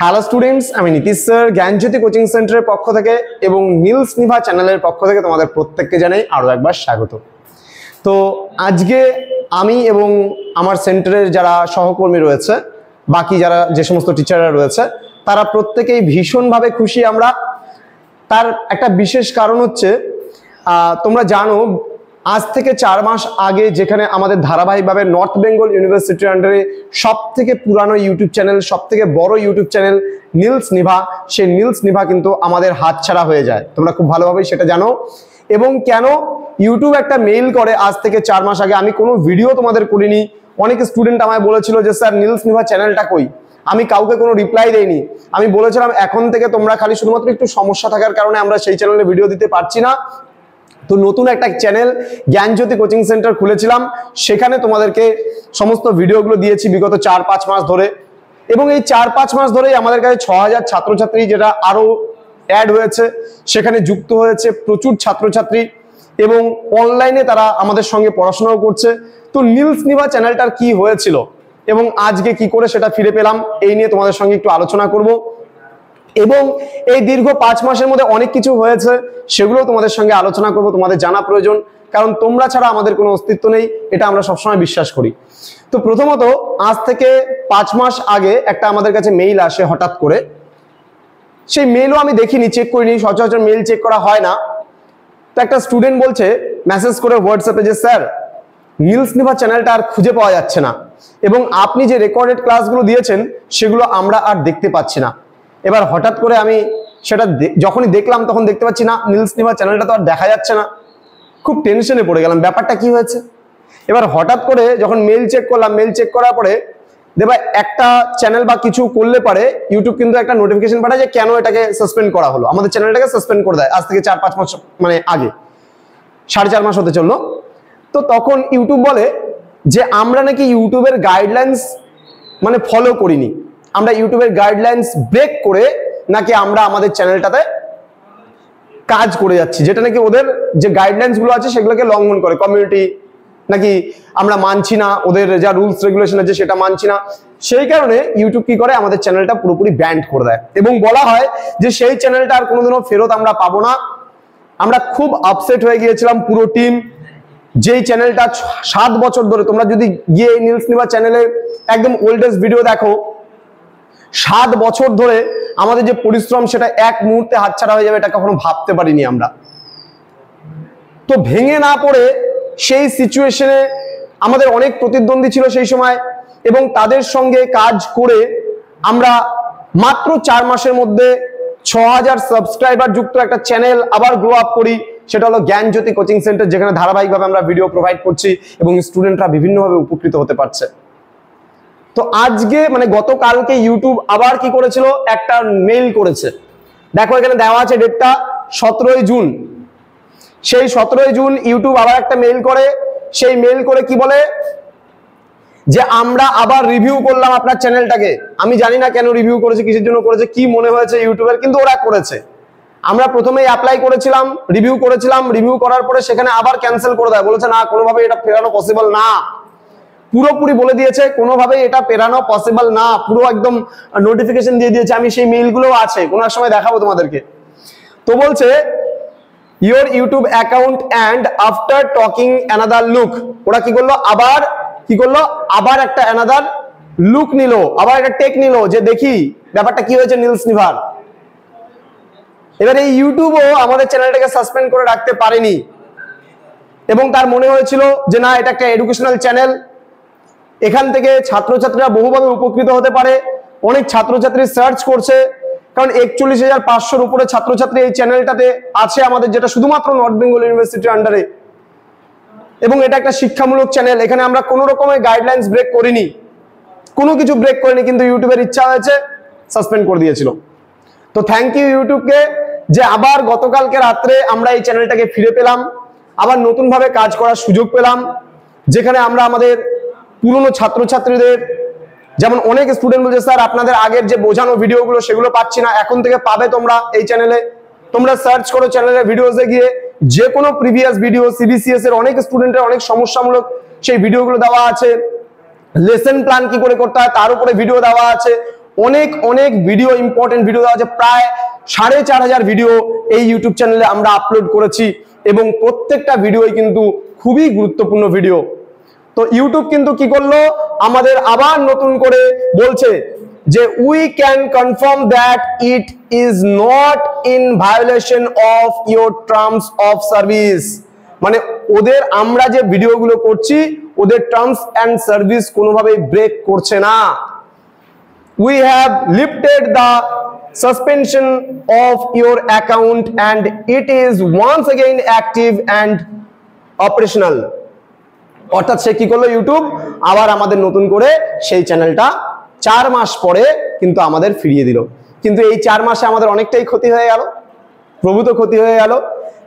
Hello students, আমি Nitish sir জ্ঞানজ্যোতি coaching সেন্টারের পক্ষ থেকে এবং নীলস নিভা চ্যানেলের পক্ষ থেকে তোমাদের প্রত্যেককে জানাই আরও একবার স্বাগত। তো আজকে আমি এবং আমার সেন্টারের যারা সহকর্মী রয়েছে, বাকি যারা যে সমস্ত টিচাররা রয়েছে, তারা প্রত্যেকেই ভীষণভাবে খুশি আমরা। তার একটা বিশেষ কারণ হচ্ছে, তোমরা জানো আজ থেকে 4 মাস আগে যেখানে আমাদের ধারাবাহিকভাবে নর্থ বেঙ্গল ইউনিভার্সিটির আন্ডারে সব থেকে পুরানো ইউটিউব চ্যানেল, সব থেকে বড় ইউটিউব চ্যানেল নীলস নিভা, সেই নীলস নিভা কিন্তু আমাদের হাতছাড়া হয়ে যায়। তোমরা খুব ভালোভাবেই সেটা জানো। এবং কেন ইউটিউব একটা মেইল করে আজ থেকে 4 মাস আগে, আমি কোনো ভিডিও তোমাদের করিনি। অনেক স্টুডেন্ট আমায় বলেছিল যে স্যার নীলস নিভা চ্যানেলটা কই, আমি কাউকে কোনো রিপ্লাই দেইনি। আমি বলেছিলাম এখন থেকে তোমরা খালি শুধুমাত্র একটু সমস্যা থাকার কারণে আমরা সেই চ্যানেলে ভিডিও দিতে পারছি না। তো নতুন একটা চ্যানেল জ্ঞানজ্যোতি কোচিং সেন্টার খুলেছিলাম, সেখানে তোমাদেরকে সমস্ত ভিডিওগুলো দিয়েছি বিগত 4-5 মাস ধরে। এবং এই 4-5 মাস ধরেই আমাদের কাছে 6000 ছাত্রছাত্রী যেটা আরও অ্যাড হয়েছে, সেখানে যুক্ত হয়েছে প্রচুর ছাত্রছাত্রী এবং অনলাইনে তারা আমাদের সঙ্গে পড়াশোনাও করছে। তো নীলস নিভা চ্যানেলটার কি হয়েছিল এবং আজকে কি করে সেটা ফিরে পেলাম, এই নিয়ে তোমাদের সঙ্গে একটু আলোচনা করব। এবং এই দীর্ঘ 5 মাসের মধ্যে অনেক কিছু হয়েছে, সেগুলো তোমাদের সঙ্গে আলোচনা করব। তোমাদের জানা প্রয়োজন, কারণ তোমরা ছাড়া আমাদের কোনো অস্তিত্ব নেই, এটা আমরা সবসময় বিশ্বাস করি। তো প্রথমত আজ থেকে 5 মাস আগে একটা আমাদের কাছে মেইল আসে হঠাৎ করে। সেই মেইলও আমি দেখিনি, চেক করিনি, সচরাচর মেইল চেক করা হয় না। তো একটা স্টুডেন্ট বলছে মেসেজ করে হোয়াটসঅ্যাপে যে স্যার নীলস নিভা চ্যানেলটা আর খুঁজে পাওয়া যাচ্ছে না এবং আপনি যে রেকর্ডেড ক্লাসগুলো দিয়েছেন সেগুলো আমরা আর দেখতে পাচ্ছি না। এবার হঠাৎ করে আমি সেটা যখনই দেখলাম তখন দেখতে পাচ্ছি না নীলস নিভা চ্যানেলটা তো আর দেখা যাচ্ছে না। খুব টেনশনে পড়ে গেলাম, ব্যাপারটা কি হয়েছে। এবার হঠাৎ করে যখন মেল চেক করলাম, মেল চেক করার পরে দেখবা একটা চ্যানেল বা কিছু করলে পারে ইউটিউব কিন্তু একটা নোটিফিকেশন পাঠায় যে কেন এটাকে সাসপেন্ড করা হলো। আমাদের চ্যানেলটাকে সাসপেন্ড করে দেয় আজ থেকে 4-5 মাস মানে আগে, 4.5 মাস হতে চললো। তো তখন ইউটিউব বলে যে আমরা নাকি ইউটিউবের গাইডলাইন্স মানে ফলো করিনি, আমরা ইউটিউবের গাইডলাইন্স ব্রেক করে নাকি আমরা আমাদের চ্যানেলটাতে কাজ করে যাচ্ছি, যেটা নাকি ওদের যে গাইডলাইন্স গুলো আছে সেগুলোকে লঙ্ঘন করে। কমিউনিটি নাকি আমরা মানছি না, ওদের যা রুলস রেগুলেশন আছে সেটা মানছি না। সেই কারণে ইউটিউব কি করে আমাদের চ্যানেলটা পুরোপুরি ব্যান্ড করে দেয় এবং বলা হয় যে সেই চ্যানেলটা আর কোনোদিনও ফেরত আমরা পাবো না। আমরা খুব আপসেট হয়ে গিয়েছিলাম পুরো টিম। যেই চ্যানেলটা 7 বছর ধরে, তোমরা যদি গিয়ে নীলস নিভা চ্যানেলে একদম ওল্ডেস্ট ভিডিও দেখো, 7 বছর ধরে আমাদের যে পরিশ্রম সেটা এক মুহূর্তে হাতছাড়া হয়ে যাবে এটা কখনো ভাবতে পারিনি আমরা। তো ভেঙে না পড়ে সেই সিচুয়েশনে আমাদের অনেক প্রতিদ্বন্দ্বী ছিল সেই সময় এবং তাদের সঙ্গে কাজ করে আমরা মাত্র 4 মাসের মধ্যে 6000 সাবস্ক্রাইবার যুক্ত একটা চ্যানেল আবার গ্রো আপ করি। সেটা হলো জ্ঞানজ্যোতি কোচিং সেন্টার, যেখানে ধারাবাহিকভাবে আমরা ভিডিও প্রোভাইড করছি এবং স্টুডেন্টরা বিভিন্নভাবে উপকৃত হতে পারছে। তো আজকে মানে গতকালকে ইউটিউব আবার কি করেছিল, একটা মেইল করেছে। দেখো এখানে দেওয়া আছে ডেটটা 17ই জুন। সেই 17ই জুন ইউটিউব আবার একটা মেইল করে। সেই মেইল করে কি বলে যে আমরা আবার রিভিউ করলাম আপনার চ্যানেলটাকে। আমি জানি না কেন রিভিউ করেছে, কিসের জন্য করেছে, কি মনে হয়েছে ইউটিউবের, কিন্তু ওরা করেছে। আমরা প্রথমেই অ্যাপ্লাই করেছিলাম, রিভিউ করেছিলাম, রিভিউ করার পরে সেখানে আবার ক্যান্সেল করে দেয়, বলেছে না কোনোভাবে এটা ফেরানো পসিবল না। পুরোপুরি বলে দিয়েছে কোনোভাবেই এটা পেরানো পসিবল না, পুরো একদম নোটিফিকেশন দিয়ে দিয়েছে। আমি সেই মেইলগুলো আছে, কোনো এক সময় দেখাবো তোমাদেরকে। তো বলছে your YouTube account and after talking another look, ওরা কি করলো আবার একটা অ্যানাদার লুক নিল, আবার একটা টেক নিল যে দেখি ব্যাপারটা কি হয়েছে নীলস নিভার। এবার এই ইউটিউবও আমাদের চ্যানেলটাকে সাসপেন্ড করে রাখতে পারেনি এবং তার মনে হয়েছিল যে না এটা একটা এডুকেশনাল চ্যানেল, এখান থেকে ছাত্রছাত্রীরা বহুভাবে উপকৃত হতে পারে। অনেক ছাত্রছাত্রী সার্চ করছে, কারণ 41,500-র উপরে ছাত্রছাত্রী এই চ্যানেলটাতে আছে আমাদের, যেটা শুধুমাত্র নর্থ বেঙ্গল ইউনিভার্সিটির আন্ডারে। এবং এটা একটা শিক্ষামূলক চ্যানেল, এখানে আমরা কোনো রকমের গাইডলাইন্স ব্রেক করিনি, কোনো কিছু ব্রেক করিনি, কিন্তু ইউটিউবের ইচ্ছা হয়েছে সাসপেন্ড করে দিয়েছিল। তো থ্যাংক ইউ ইউটিউবকে যে আবার গতকালকে রাত্রে আমরা এই চ্যানেলটাকে ফিরে পেলাম, আবার নতুনভাবে কাজ করার সুযোগ পেলাম, যেখানে আমরা আমাদের পুরনো ছাত্রছাত্রীদের, যেমন অনেক স্টুডেন্ট বলছে স্যার আপনাদের আগের যে বোঝানো ভিডিওগুলো সেগুলো পাচ্ছি না, এখন থেকে পাবে তোমরা এই চ্যানেলে। তোমরা সার্চ করো চ্যানেলের ভিডিওসে গিয়ে, যে কোনো প্রিভিয়াস ভিডিও, সিবিসিএস এর অনেক স্টুডেন্টের অনেক সমস্যামূলক সেই ভিডিওগুলো দেওয়া আছে। লেসন প্ল্যান কি করে করতে হয় তার উপরে ভিডিও দেওয়া আছে। অনেক অনেক ভিডিও, ইম্পর্টেন্ট ভিডিও দেওয়া আছে, প্রায় 4500 ভিডিও এই ইউটিউব চ্যানেলে আমরা আপলোড করেছি এবং প্রত্যেকটা ভিডিওই কিন্তু খুবই গুরুত্বপূর্ণ ভিডিও। তো ইউটিউব কিন্তু কি করলো, আমাদের আবার নতুন করে বলছে যে we can confirm that it is not in violation of your terms of service. মানে ওদের আমরা যে ভিডিওগুলো করছি ওদের টার্মস অ্যান্ড সার্ভিস কোনোভাবেই ব্রেক করছে না। We have lifted the suspension of your account and it is once again active and operational. অর্থাৎ সে কি করলো, ইউটিউব আবার আমাদের নতুন করে সেই চ্যানেলটা 4 মাস পরে কিন্তু আমাদের ফিরিয়ে দিল। কিন্তু এই 4 মাসে আমাদের অনেকটাই ক্ষতি হয়ে গেল, প্রভূত ক্ষতি হয়ে গেল।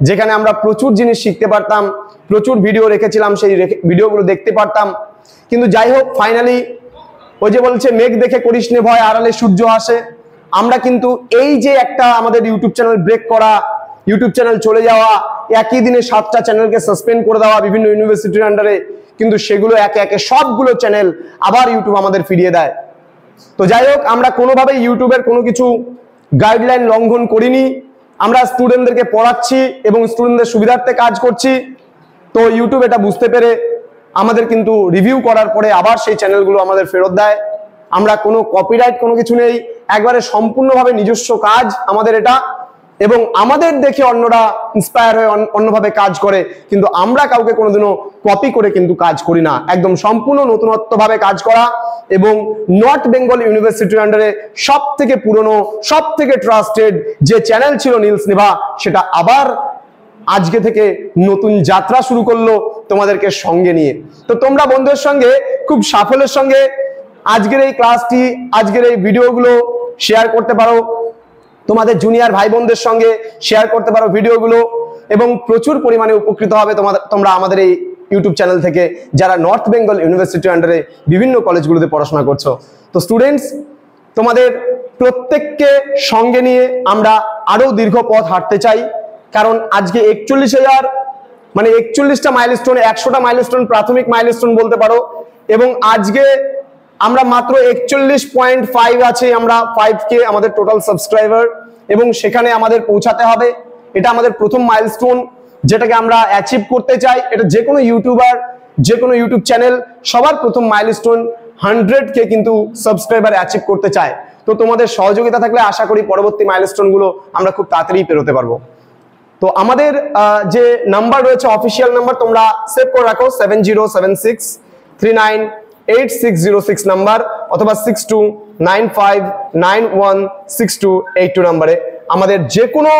যেখানে আমরা প্রচুর জিনিস শিখতে পারতাম, প্রচুর ভিডিও রেখেছিলাম, সেই ভিডিওগুলো দেখতে পারতাম। কিন্তু যাই হোক, ফাইনালি ওই যে বলছে মেঘ দেখে করিস নে ভয়, আড়ালে সূর্য আসে। আমরা কিন্তু এই যে একটা আমাদের ইউটিউব চ্যানেল ব্রেক করা, ইউটিউব চ্যানেল চলে যাওয়া, একই দিনে 7টা চ্যানেলকে সাসপেন্ড করে দেওয়া বিভিন্ন ইউনিভার্সিটির আন্ডারে, কিন্তু সেগুলো একে একে সবগুলো চ্যানেল আবার ইউটিউব আমাদের ফিরিয়ে দেয়। তো যাই হোক, আমরা কোনোভাবেই ইউটিউবের কোনো কিছু গাইডলাইন লঙ্ঘন করিনি। আমরা স্টুডেন্টদেরকে পড়াচ্ছি এবং স্টুডেন্টদের সুবিধার্থে কাজ করছি। তো ইউটিউব এটা বুঝতে পেরে আমাদের কিন্তু রিভিউ করার পরে আবার সেই চ্যানেলগুলো আমাদের ফেরত দেয়। আমরা কোনো কপিরাইট কোনো কিছু নেই, একবারে সম্পূর্ণভাবে নিজস্ব কাজ আমাদের এটা, এবং আমাদের দেখে অন্যরা ইন্সপায়ার হয়ে অন্যভাবে কাজ করে, কিন্তু আমরা কাউকে কোনোদিনও কপি করে কিন্তু কাজ করি না। একদম সম্পূর্ণ নতুনত্বভাবে কাজ করা। এবং নর্থ বেঙ্গল ইউনিভার্সিটির আন্ডারে সব থেকে পুরনো, সব থেকে ট্রাস্টেড যে চ্যানেল ছিল নীলস নিভা, সেটা আবার আজকে থেকে নতুন যাত্রা শুরু করলো তোমাদেরকে সঙ্গে নিয়ে। তো তোমরা বন্ধুদের সঙ্গে খুব সাফল্যের সঙ্গে আজকের এই ক্লাসটি, আজকের এই ভিডিওগুলো শেয়ার করতে পারো, তোমাদের জুনিয়র ভাই বোনদের সঙ্গে শেয়ার করতে পারো ভিডিওগুলো, এবং প্রচুর পরিমাণে উপকৃত হবে তোমরা আমাদের এই ইউটিউব চ্যানেল থেকে, যারা নর্থ বেঙ্গল ইউনিভার্সিটির আন্ডারে বিভিন্ন কলেজগুলোতে পড়াশোনা করছো। তো স্টুডেন্টস, তোমাদের প্রত্যেককে সঙ্গে নিয়ে আমরা আরো দীর্ঘ পথ হাঁটতে চাই, কারণ আজকে 41,000 মানে 41টা মাইলস্টোন, 100টা মাইলস্টোন প্রাথমিক মাইলস্টোন বলতে পারো, এবং আজকে আমরা মাত্র 41.5 আছে, আমরা 5K আমাদের টোটাল সাবস্ক্রাইবার, এবং সেখানে আমাদের পৌঁছাতে হবে। এটা আমাদের প্রথম মাইলস্টোন যেটাকে আমরা অ্যাচিভ করতে চাই। এটা যে কোনো ইউটিউবার, যে কোনো ইউটিউব চ্যানেল সবার প্রথম মাইলস্টোন 100K কিন্তু সাবস্ক্রাইবার অ্যাচিভ করতে চায়। তো তোমাদের সহযোগিতা থাকলে আশা করি পরবর্তী মাইলস্টোনগুলো আমরা খুব তাড়াতাড়ি পেরোতে পারবো। তো আমাদের যে নাম্বার রয়েছে, অফিসিয়াল নাম্বার, তোমরা সেভ করে রাখো 7076398606 নাম্বার, অথবা 6295916282 নাম্বারে আমাদের যে কোনো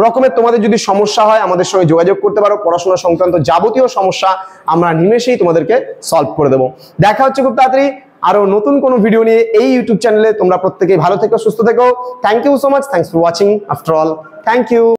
রকমের তোমাদের যদি সমস্যা হয় আমাদের সঙ্গে যোগাযোগ করতে পারো। পড়াশোনা সংক্রান্ত যাবতীয় সমস্যা আমরা নিমেষেই তোমাদেরকে সলভ করে দেবো। দেখা হচ্ছে খুব তাড়াতাড়ি আরো নতুন কোনো ভিডিও নিয়ে এই ইউটিউব চ্যানেলে। তোমরা প্রত্যেকেই ভালো থেকো, সুস্থ থেকো। Thank you so much, thanks for watching after all, thank you.